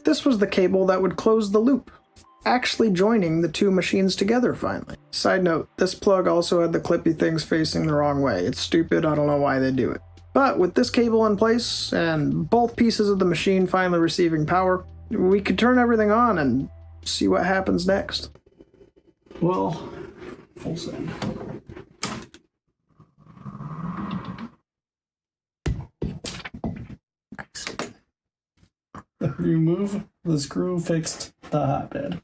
This was the cable that would close the loop, actually joining the two machines together finally. Side note, this plug also had the clippy things facing the wrong way. It's stupid, I don't know why they do it. But with this cable in place, and both pieces of the machine finally receiving power, we could turn everything on and see what happens next. Well, full send. The remove the screw fixed the hotbed.